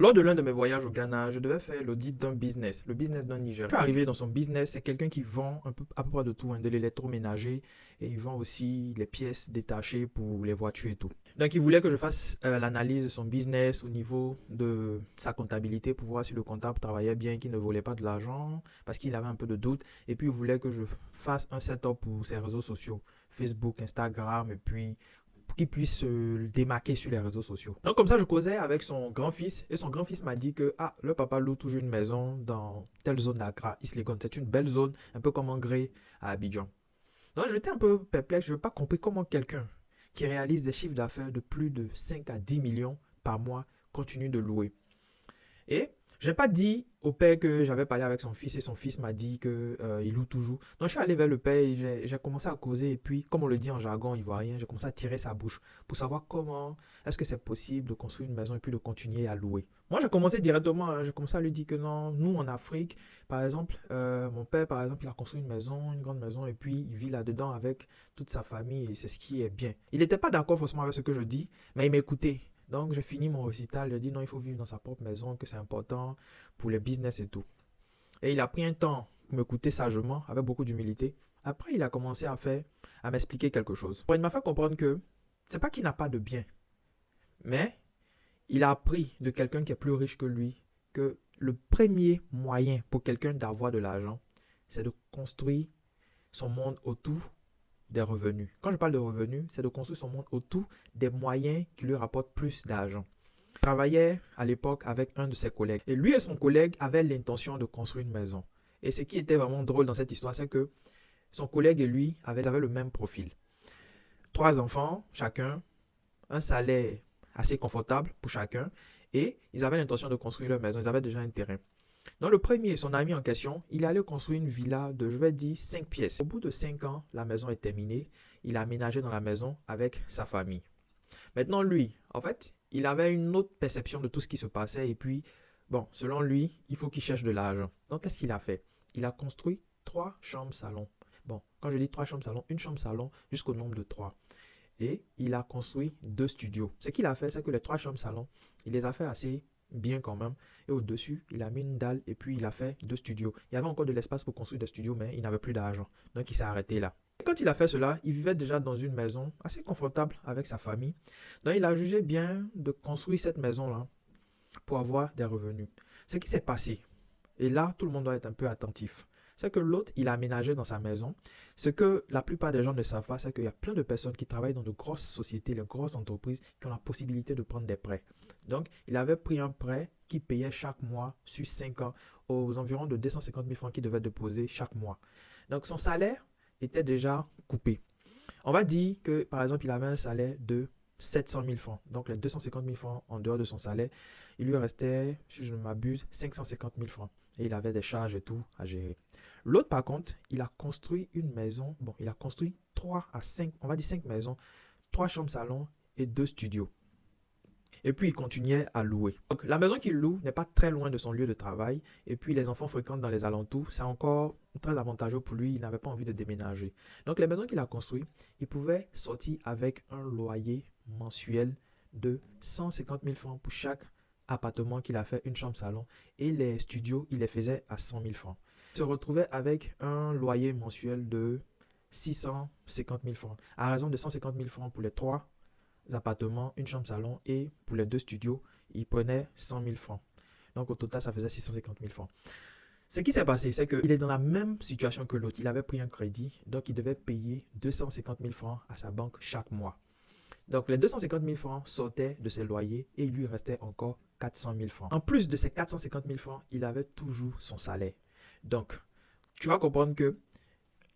Lors de l'un de mes voyages au Ghana, je devais faire l'audit d'un business, le business d'un Nigérian. Je suis arrivé dans son business, c'est quelqu'un qui vend un peu à peu près de tout, hein, de l'électroménager, et il vend aussi les pièces détachées pour les voitures et tout. Donc il voulait que je fasse l'analyse de son business au niveau de sa comptabilité pour voir si le comptable travaillait bien, qu'il ne volait pas de l'argent, parce qu'il avait un peu de doute. Et puis il voulait que je fasse un setup pour ses réseaux sociaux, Facebook, Instagram, et puis pour qu'il puisse se démarquer sur les réseaux sociaux. Donc comme ça, je causais avec son grand-fils et son grand-fils m'a dit que le papa loue toujours une maison dans telle zone d'Accra, Islegon. C'est une belle zone, un peu comme Angré à Abidjan. Donc j'étais un peu perplexe, je n'ai pas compris comment quelqu'un qui réalise des chiffres d'affaires de plus de 5 à 10 millions par mois continue de louer. Et je n'ai pas dit au père que j'avais parlé avec son fils et son fils m'a dit qu'il loue toujours. Donc je suis allé vers le père et j'ai commencé à causer. Et puis, comme on le dit en jargon ivoirien, j'ai commencé à tirer sa bouche pour savoir comment est-ce que c'est possible de construire une maison et puis de continuer à louer. Moi, j'ai commencé directement, hein, j'ai commencé à lui dire que non, nous en Afrique, par exemple, mon père, par exemple, il a construit une maison, une grande maison, et puis il vit là-dedans avec toute sa famille et c'est ce qui est bien. Il n'était pas d'accord forcément avec ce que je dis, mais il m'écoutait. Donc, j'ai fini mon récital. Il a dit non, il faut vivre dans sa propre maison, que c'est important pour les business et tout. Et il a pris un temps pour m'écouter sagement, avec beaucoup d'humilité. Après, il a commencé à m'expliquer quelque chose. Il m'a fait comprendre que c'est pas qu'il n'a pas de bien, mais il a appris de quelqu'un qui est plus riche que lui que le premier moyen pour quelqu'un d'avoir de l'argent, c'est de construire son monde autour des revenus. Quand je parle de revenus, c'est de construire son monde autour des moyens qui lui rapportent plus d'argent. Il travaillait à l'époque avec un de ses collègues. Et lui et son collègue avaient l'intention de construire une maison. Et ce qui était vraiment drôle dans cette histoire, c'est que son collègue et lui avaient le même profil. 3 enfants chacun, un salaire assez confortable pour chacun, et ils avaient l'intention de construire leur maison. Ils avaient déjà un terrain. Dans le premier, son ami en question, il allait construire une villa de, je vais dire, 5 pièces. Au bout de 5 ans, la maison est terminée. Il a aménagé dans la maison avec sa famille. Maintenant, lui, en fait, il avait une autre perception de tout ce qui se passait. Et puis, bon, selon lui, il faut qu'il cherche de l'argent. Donc, qu'est-ce qu'il a fait? Il a construit 3 chambres-salons. Bon, quand je dis 3 chambres-salons, une chambre-salon jusqu'au nombre de 3. Et il a construit 2 studios. Ce qu'il a fait, c'est que les 3 chambres-salons, il les a fait assez bien quand même. Et au-dessus, il a mis une dalle et puis il a fait 2 studios. Il y avait encore de l'espace pour construire des studios, mais il n'avait plus d'argent. Donc il s'est arrêté là. Et quand il a fait cela, il vivait déjà dans une maison assez confortable avec sa famille. Donc il a jugé bien de construire cette maison-là pour avoir des revenus. Ce qui s'est passé, et là tout le monde doit être un peu attentif, c'est que l'autre, il a aménagé dans sa maison. Ce que la plupart des gens ne savent pas, c'est qu'il y a plein de personnes qui travaillent dans de grosses sociétés, les grosses entreprises, qui ont la possibilité de prendre des prêts. Donc, il avait pris un prêt qui payait chaque mois sur 5 ans aux environs de 250 000 francs qu'il devait déposer chaque mois. Donc, son salaire était déjà coupé. On va dire que, par exemple, il avait un salaire de 700 000 francs. Donc, les 250 000 francs en dehors de son salaire, il lui restait, si je ne m'abuse, 550 000 francs. Et il avait des charges et tout à gérer. L'autre, par contre, il a construit une maison. Bon, il a construit 3 à 5, on va dire 5 maisons, 3 chambres-salons et 2 studios. Et puis, il continuait à louer. Donc, la maison qu'il loue n'est pas très loin de son lieu de travail. Et puis, les enfants fréquentent dans les alentours. C'est encore très avantageux pour lui. Il n'avait pas envie de déménager. Donc, les maisons qu'il a construites, il pouvait sortir avec un loyer mensuel de 150 000 francs pour chaque appartement qu'il a fait, une chambre-salon. Et les studios, il les faisait à 100 000 francs. Il se retrouvait avec un loyer mensuel de 650 000 francs. À raison de 150 000 francs pour les 3 appartements, une chambre-salon et pour les 2 studios, il prenait 100 000 francs. Donc au total, ça faisait 650 000 francs. Ce qui s'est passé, c'est qu'il est dans la même situation que l'autre. Il avait pris un crédit, donc il devait payer 250 000 francs à sa banque chaque mois. Donc les 250 000 francs sortaient de ses loyers et il lui restait encore 400 000 francs. En plus de ces 450 000 francs, il avait toujours son salaire. Donc, tu vas comprendre que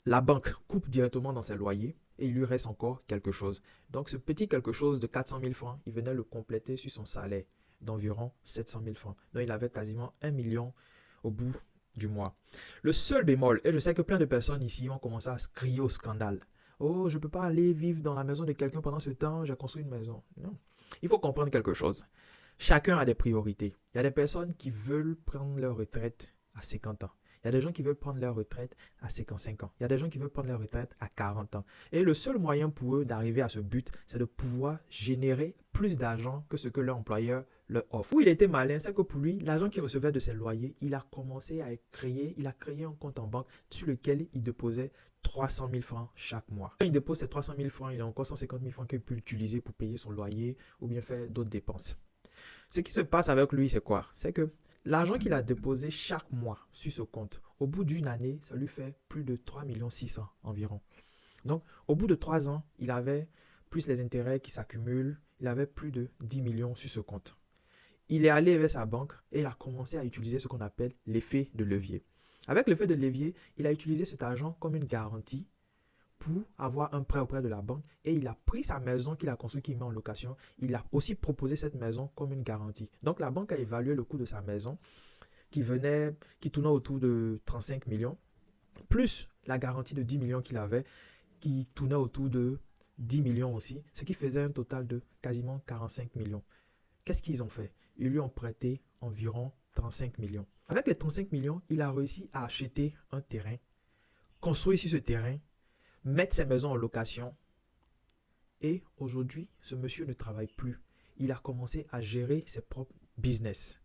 la banque coupe directement dans ses loyers et il lui reste encore quelque chose. Donc, ce petit quelque chose de 400 000 francs, il venait le compléter sur son salaire d'environ 700 000 francs. Donc, il avait quasiment 1 million au bout du mois. Le seul bémol, et je sais que plein de personnes ici vont commencer à crier au scandale. Oh, je ne peux pas aller vivre dans la maison de quelqu'un pendant ce temps, j'ai construit une maison. Non. Il faut comprendre quelque chose. Chacun a des priorités. Il y a des personnes qui veulent prendre leur retraite à 50 ans. Il y a des gens qui veulent prendre leur retraite à 55 ans. Il y a des gens qui veulent prendre leur retraite à 40 ans. Et le seul moyen pour eux d'arriver à ce but, c'est de pouvoir générer plus d'argent que ce que leur employeur leur offre. Où il était malin, c'est que pour lui, l'argent qu'il recevait de ses loyers, il a commencé à créer, il a créé un compte en banque sur lequel il déposait 300 000 francs chaque mois. Quand il dépose ces 300 000 francs, il a encore 150 000 francs qu'il peut utiliser pour payer son loyer ou bien faire d'autres dépenses. Ce qui se passe avec lui, c'est quoi? C'est que l'argent qu'il a déposé chaque mois sur ce compte, au bout d'une année, ça lui fait plus de 3 600 000 environ. Donc, au bout de 3 ans, il avait, plus les intérêts qui s'accumulent, il avait plus de 10 millions sur ce compte. Il est allé vers sa banque et il a commencé à utiliser ce qu'on appelle l'effet de levier. Avec l'effet de levier, il a utilisé cet argent comme une garantie pour avoir un prêt auprès de la banque et il a pris sa maison qu'il a construite, qu'il met en location. Il a aussi proposé cette maison comme une garantie. Donc, la banque a évalué le coût de sa maison qui tournait autour de 35 millions, plus la garantie de 10 millions qu'il avait, qui tournait autour de 10 millions aussi, ce qui faisait un total de quasiment 45 millions. Qu'est-ce qu'ils ont fait? Ils lui ont prêté environ 35 millions. Avec les 35 millions, il a réussi à acheter un terrain, construire sur ce terrain, mettre ses maisons en location. Et aujourd'hui, ce monsieur ne travaille plus. Il a commencé à gérer ses propres business.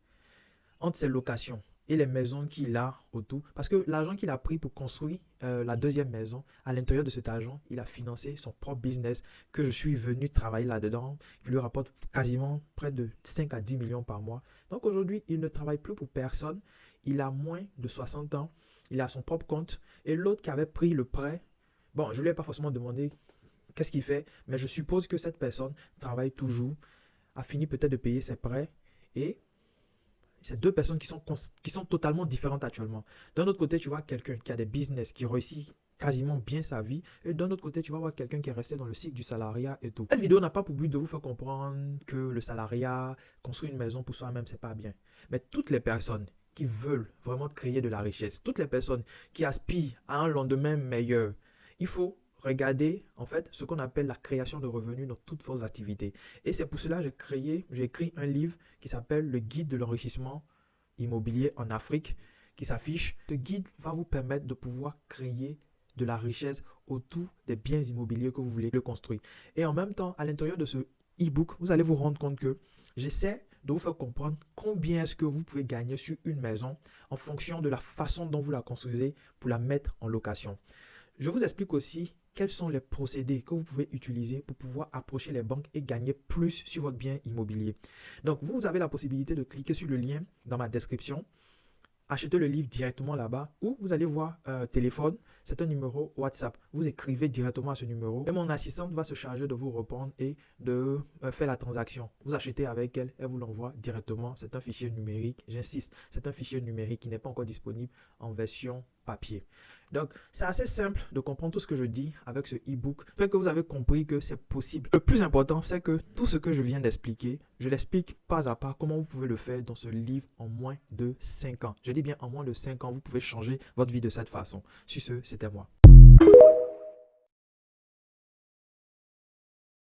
Entre ses locations et les maisons qu'il a autour. Parce que l'argent qu'il a pris pour construire la deuxième maison, à l'intérieur de cet argent, il a financé son propre business que je suis venu travailler là-dedans, qui lui rapporte quasiment près de 5 à 10 millions par mois. Donc aujourd'hui, il ne travaille plus pour personne. Il a moins de 60 ans. Il a son propre compte. Et l'autre qui avait pris le prêt, bon, je ne lui ai pas forcément demandé qu'est-ce qu'il fait, mais je suppose que cette personne travaille toujours, a fini peut-être de payer ses prêts et c'est deux personnes qui sont totalement différentes actuellement. D'un autre côté, tu vois quelqu'un qui a des business, qui réussit quasiment bien sa vie. Et d'un autre côté, tu vas voir quelqu'un qui est resté dans le cycle du salariat et tout. Cette vidéo n'a pas pour but de vous faire comprendre que le salariat, construire une maison pour soi-même, c'est pas bien. Mais toutes les personnes qui veulent vraiment créer de la richesse, toutes les personnes qui aspirent à un lendemain meilleur, il faut regarder en fait ce qu'on appelle la création de revenus dans toutes vos activités. Et c'est pour cela que j'ai écrit un livre qui s'appelle Le guide de l'enrichissement immobilier en Afrique qui s'affiche. Ce guide va vous permettre de pouvoir créer de la richesse autour des biens immobiliers que vous voulez construire. Et en même temps, à l'intérieur de ce e-book, vous allez vous rendre compte que j'essaie de vous faire comprendre combien est-ce que vous pouvez gagner sur une maison en fonction de la façon dont vous la construisez pour la mettre en location. Je vous explique aussi quels sont les procédés que vous pouvez utiliser pour pouvoir approcher les banques et gagner plus sur votre bien immobilier. Donc, vous avez la possibilité de cliquer sur le lien dans ma description, acheter le livre directement là-bas ou vous allez voir téléphone, c'est un numéro WhatsApp. Vous écrivez directement à ce numéro et mon assistante va se charger de vous répondre et de faire la transaction. Vous achetez avec elle, elle vous l'envoie directement. C'est un fichier numérique, j'insiste, c'est un fichier numérique qui n'est pas encore disponible en version papier. Donc, c'est assez simple de comprendre tout ce que je dis avec ce e-book. J'espère que vous avez compris que c'est possible. Le plus important, c'est que tout ce que je viens d'expliquer, je l'explique pas à pas comment vous pouvez le faire dans ce livre en moins de 5 ans. Je dis bien en moins de 5 ans, vous pouvez changer votre vie de cette façon. Sur ce, c'était moi.